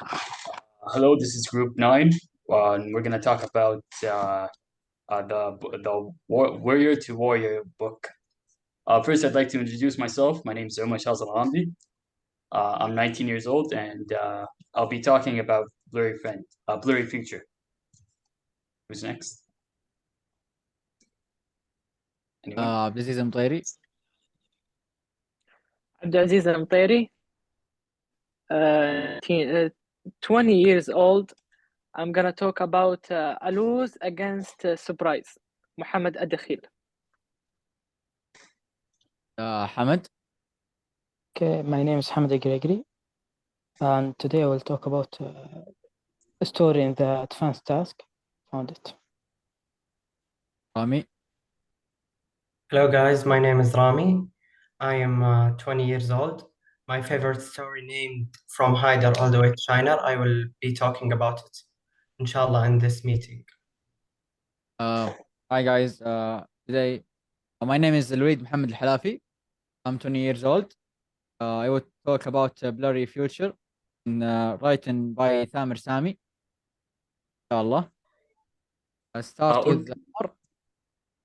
Hello, this is Group 9, and we're going to talk about the Warrior to Warrior book. First, I'd like to introduce myself. My name is Omar Shaz Alhamdi. I'm 19 years old, and I'll be talking about Blurry Future. Who's next? Anyone? This is Mtairi. Abdulaziz Mtairi, 20 years old. I'm gonna talk about a lose against Surprise, Mohamed Adakhil. Hamid. Okay, my name is Hamid Gregory, and today I will talk about a story in the advanced task. Found it. Rami. Hello guys, my name is Rami. I am 20 years old. My favorite story named From Haider All the Way to China. I will be talking about it, inshallah, in this meeting. Hi guys. Today, my name is Luid Mohammed Al-Halafi. I'm 20 years old. I will talk about Blurry Future, written by Thamer Sami. Inshallah. I'll start with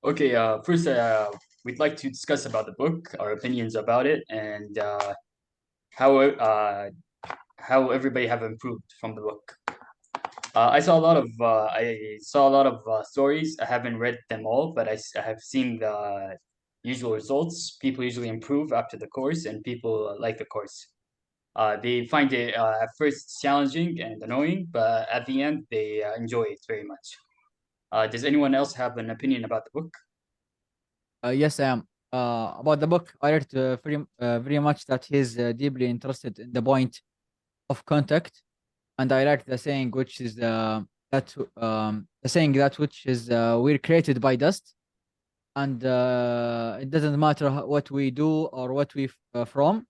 Okay, first, we'd like to discuss about the book, our opinions about it, and how everybody have improved from the book. I saw a lot of stories. I haven't read them all, but I have seen the usual results. People usually improve after the course, and people like the course. They find it at first challenging and annoying, but at the end they enjoy it very much. Does anyone else have an opinion about the book? Yes, I am. About the book, I read very much that he's deeply interested in the point of contact, and I like the saying which is the saying that which is we're created by dust, and it doesn't matter what we do or what we from.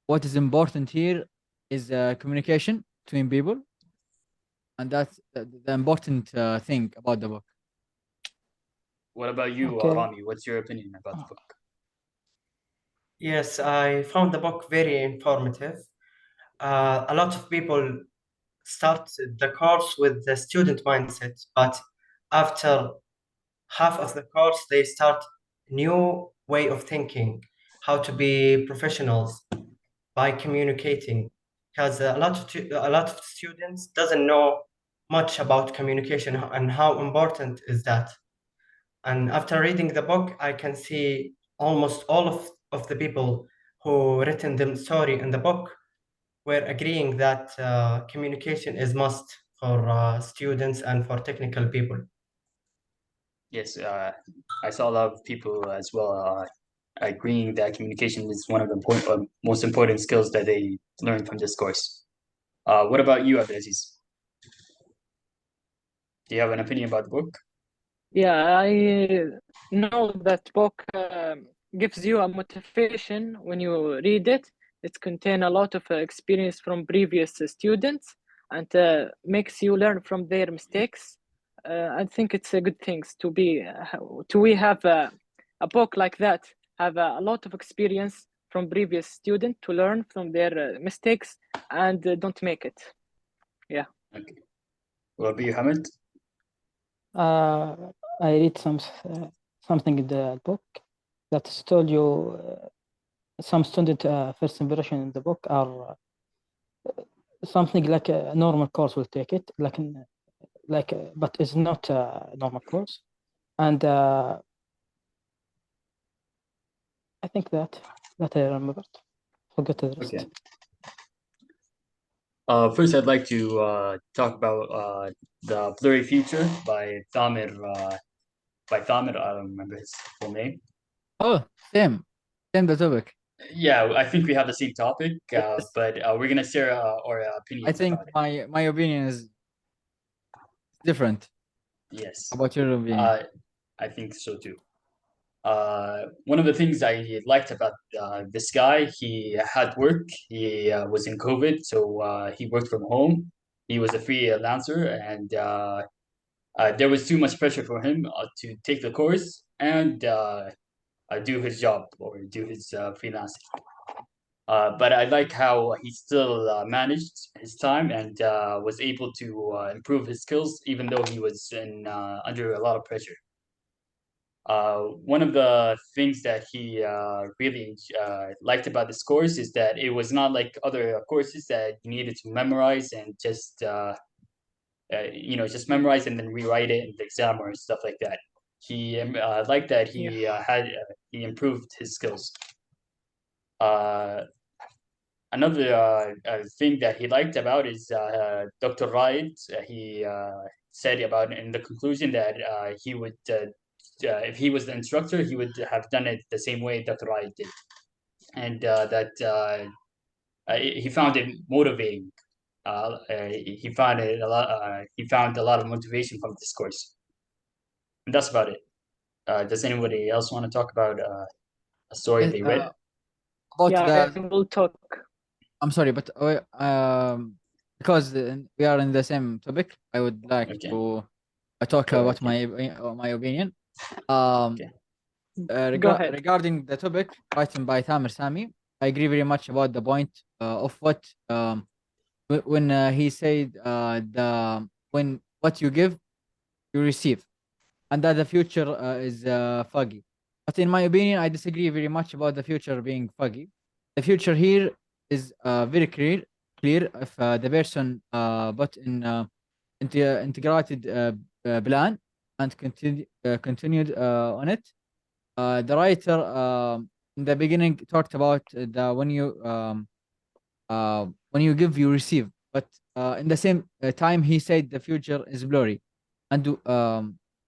What is important here is communication between people, and that's the important thing about the book. What about you, Okay. Rami? What's your opinion about the book? Yes, I found the book very informative. A lot of people start the course with the student mindset, but after half of the course, they start new way of thinking, how to be professionals by communicating. Because a lot of students doesn't know much about communication and how important is that. And after reading the book, I can see almost all of the people who written the story in the book were agreeing that communication is must for students and for technical people. Yes, I saw a lot of people as well agreeing that communication is one of the most important skills that they learn from this course. What about you, Abdulaziz? Do you have an opinion about the book? Yeah, I know that book gives you a motivation when you read it. It contains a lot of experience from previous students and makes you learn from their mistakes. I think it's a good thing we have a book like that, have a lot of experience from previous students to learn from their mistakes and don't make it. Yeah. Okay. What about you, Hamid? I read something in the book that told you some student first impression in the book are something like a normal course will take it, but it's not a normal course, and I think that I remembered. Forgot the rest. Okay. First, I'd like to talk about the Blurry Future by Thamer. I don't remember his full name. Oh, same the topic. Yeah, I think we have the same topic, Yes. but we're gonna share our opinions. I think about it. my opinion is different. Yes. About your opinion. I think so too. One of the things I liked about this guy, he had work. He was in COVID, so he worked from home. He was a freelancer, and there was too much pressure for him to take the course and do his job or do his freelancing. But I like how he still managed his time and was able to improve his skills, even though he was under a lot of pressure. One of the things that he really liked about this course is that it was not like other courses that you needed to memorize and just just memorize and then rewrite it in the exam or stuff like that. He liked that he improved his skills. Another thing that he liked about is Dr. Wright. He said about in the conclusion that he would, if he was the instructor, he would have done it the same way Dr. Wright did, and that he found it motivating. He found it a lot. He found a lot of motivation from this course, and that's about it. Does anybody else want to talk about a story Yes, they read? about Yeah, the I will talk. I'm sorry, but because we are in the same topic, I would like Okay. to talk Sure, about okay. my opinion. Okay. Go ahead. Regarding the topic written by Tamer Sami, I agree very much about the point of what when he said when what you give, you receive, and that the future is foggy. But in my opinion, I disagree very much about the future being foggy. The future here is very clear. If the person put in integrated plan and continued on it. The writer in the beginning talked about the when you give, you receive. But in the same time, he said the future is blurry, and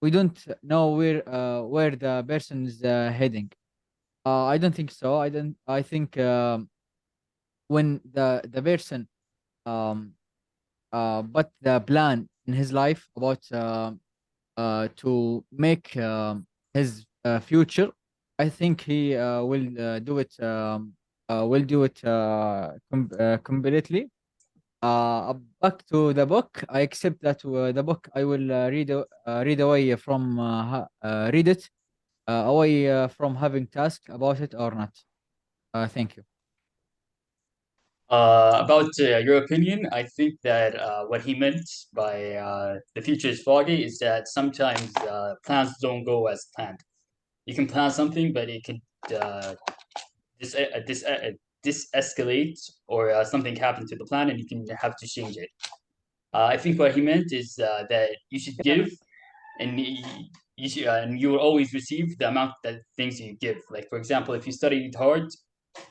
we don't know where the person is heading. I don't think so. I don't. I think when the person but the plan in his life about to make his future, I think he will do it completely. Back to the book, I accept that the book I will read away from read it away from having task about it or not. Thank you. About your opinion, I think that what he meant by the future is foggy is that sometimes plans don't go as planned. You can plan something, but it could escalate or something happen to the plan, and you can have to change it. I think what he meant is that you should give, and you should, and you will always receive the amount that things you give. Like for example, if you studied hard,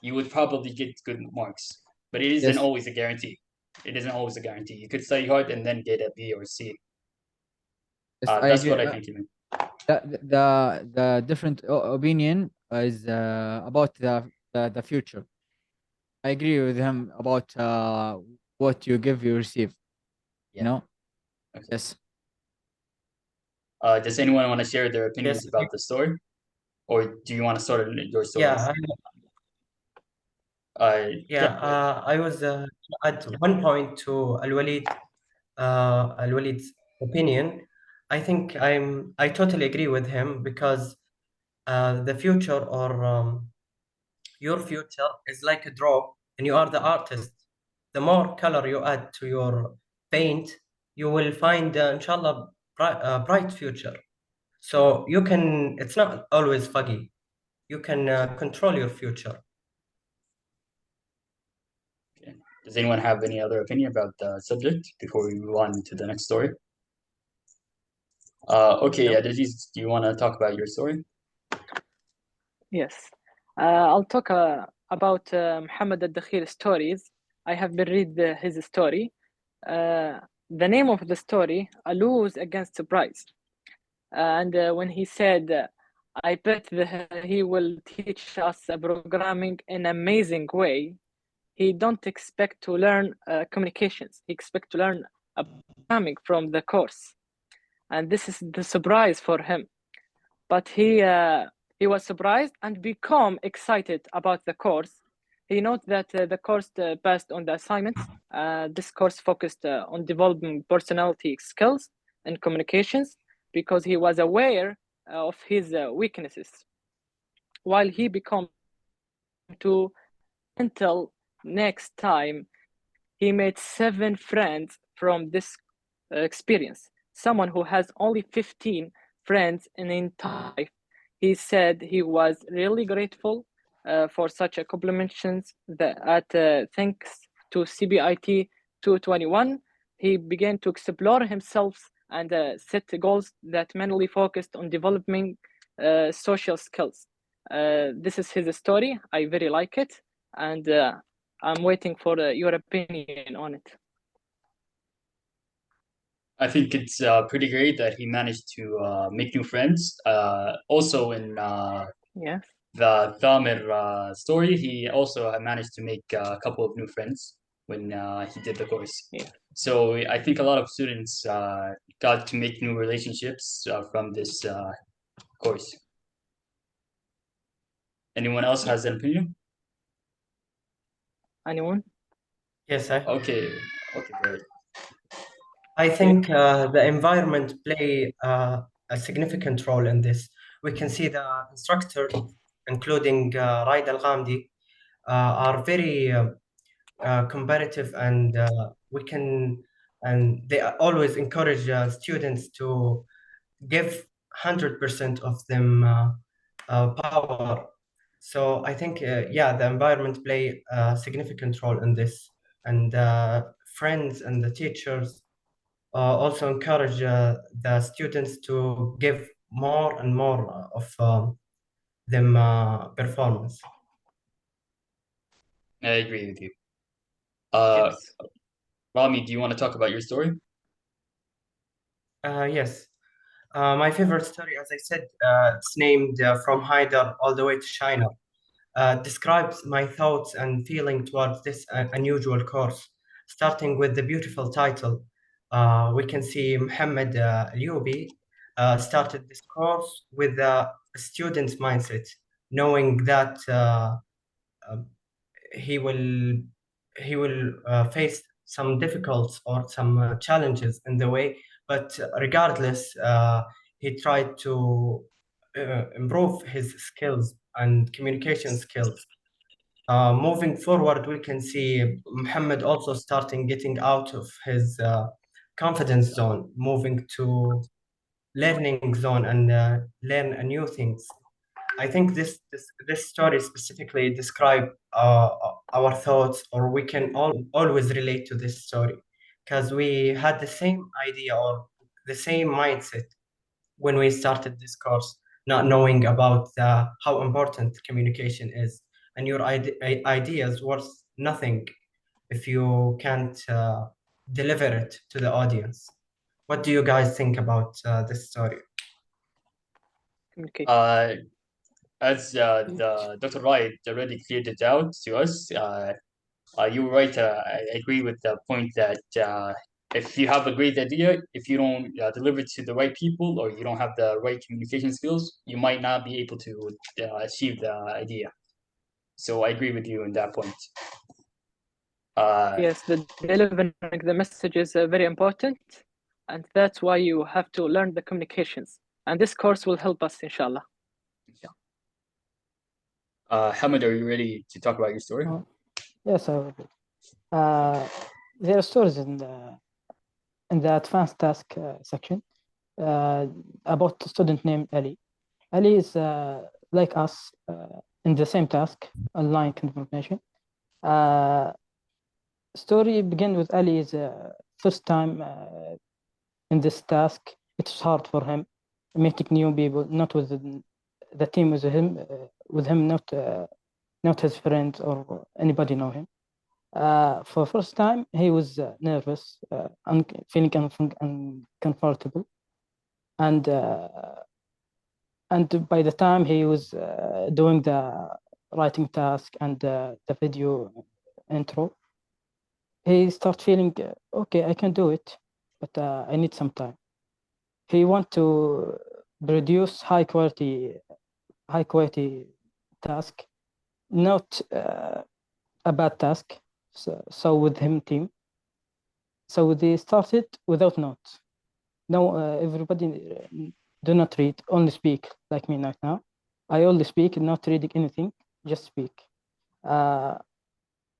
you would probably get good marks, but it isn't Yes. always a guarantee. It isn't always a guarantee. You could study hard and then get a B or C. Yes, I That's agree. what I think he meant. The different opinion is about the future. I agree with him about what you give, you receive. Yeah. You know. Okay. Yes. Does anyone want to share their opinions Yes. about the story, or do you want to start your story? Yeah, I was at one point to Al-Walid's opinion. I think I totally agree with him because the future or your future is like a draw, and you are the artist. The more color you add to your paint, you will find, inshallah, bright future. So you can. It's not always foggy. You can control your future. Does anyone have any other opinion about the subject before we move on to the next story? Okay, No. Aziz, do you want to talk about your story? Yes. I'll talk about Muhammad al-Dakhil stories. I have been read his story. The name of the story, A Lose Against Surprise. And when he said, I bet he will teach us programming in an amazing way, he don't expect to learn communications. He expect to learn programming from the course. And this is the surprise for him. But he was surprised and become excited about the course. He noted that the course passed on the assignments. This course focused on developing personality skills and communications because he was aware of his weaknesses. While he became to until next time he made 7 friends from this experience. Someone who has only 15 friends in entire life. He said he was really grateful for such accomplishments that thanks to CBIT 221, he began to explore himself and set goals that mainly focused on developing social skills. This is his story. I very like it, and I'm waiting for your opinion on it. I think it's pretty great that he managed to make new friends. Also in Yes. the Thamir story, he also managed to make a couple of new friends when he did the course. Yeah. So I think a lot of students got to make new relationships from this course. Anyone else has an opinion? Anyone? Yes, I Okay, great. I think the environment play a significant role in this. We can see the instructor, including Raid Al-Ghamdi, are very competitive, and they always encourage students to give 100% of them power. So I think, yeah, the environment play a significant role in this, and friends and the teachers also encourage the students to give more and more of them performance. I agree with you. Yes. Rami, do you want to talk about your story? Yes. My favorite story, as I said, it's named From Haidar All the Way to China. Describes my thoughts and feeling towards this unusual course. Starting with the beautiful title, we can see Muhammad Alyoubi started this course with a student's mindset, knowing that he will face some difficulties or some challenges in the way, but regardless, he tried to improve his skills and communication skills. Moving forward, we can see Muhammad also starting getting out of his confidence zone, moving to learning zone, and learn new things. I think this story specifically describe our thoughts, or we can always relate to this story, because we had the same idea or the same mindset when we started this course, not knowing about how important communication is, and your ideas worth nothing if you can't deliver it to the audience. What do you guys think about this story? Communication. As the Dr. Wright already cleared it out to us, you're right. I agree with the point that if you have a great idea, if you don't deliver it to the right people, or you don't have the right communication skills, you might not be able to achieve the idea. So I agree with you on that point. Yes, the delivering the message is very important, and that's why you have to learn the communications. And this course will help us, inshallah. Hamid, are you ready to talk about your story? Yes, I will. There are stories in the advanced task section about a student named Ali. Ali is like us in the same task, online confirmation. Story begin with Ali's first time in this task. It was hard for him meeting new people, not with the team with him, not his friends or anybody know him. For first time, he was nervous, feeling uncomfortable, and by the time he was doing the writing task and the video intro, he start feeling okay, I can do it, but I need some time. He want to produce high quality task, not a bad task. So with him team, so they started without notes. No, everybody do not read, only speak, like me right now. I only speak, not reading anything, just speak.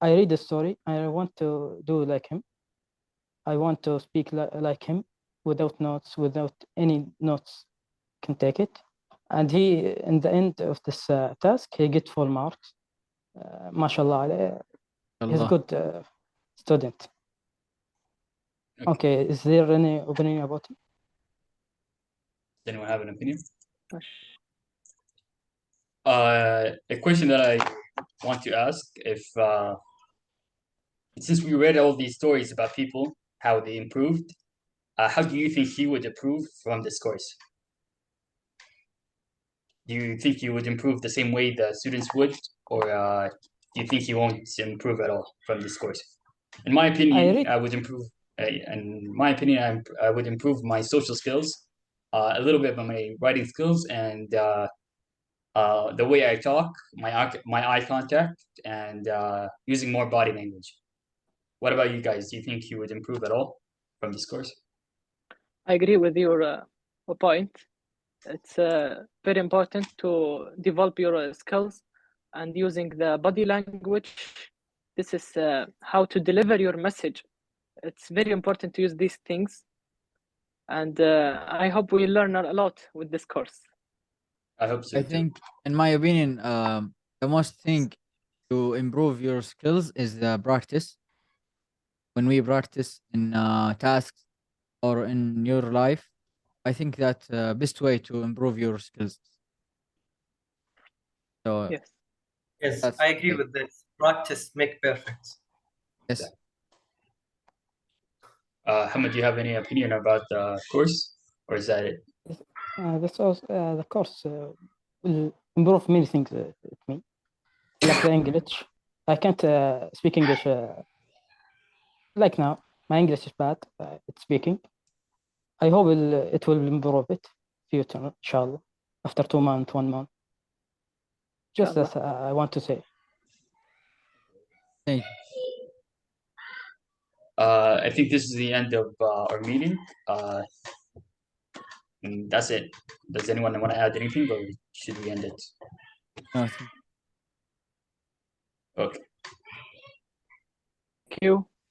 I read the story. I want to do like him. I want to speak like him without notes, without any notes can take it. And he, in the end of this task, he get full marks. MashaAllah, he's a Allah. good student. Okay, is there any opinion about him? Does anyone have an opinion? A question that I want to ask, if since we read all these stories about people, how they improved, how do you think he would improve from this course? Do you think he would improve the same way the students would, or do you think he won't improve at all from this course? In my opinion, I would improve. In my opinion, I would improve my social skills, a little bit of my writing skills, and the way I talk, my eye contact, and using more body language. What about you guys? Do you think you would improve at all from this course? I agree with your point. It's very important to develop your skills and using the body language. This is how to deliver your message. It's very important to use these things. And I hope we learn a lot with this course. I hope so I too. think, in my opinion, the most thing to improve your skills is the practice. When we practice in tasks or in your life, I think that best way to improve your skills. So Yes. Yes, That's I agree it. with this. Practice make perfect. yes, Hamad, do you have any opinion about the course, or is that it? That's also, the course will improve many things with me. Like the English. I can't speak English like now. My English is bad at speaking. I hope it will improve it future, inshallah, after 2 months, 1 month. Just as I want to say. thank you. I think this is the end of our meeting. And that's it. Does anyone want to add anything, or should we end it? No, thank Okay. Thank you.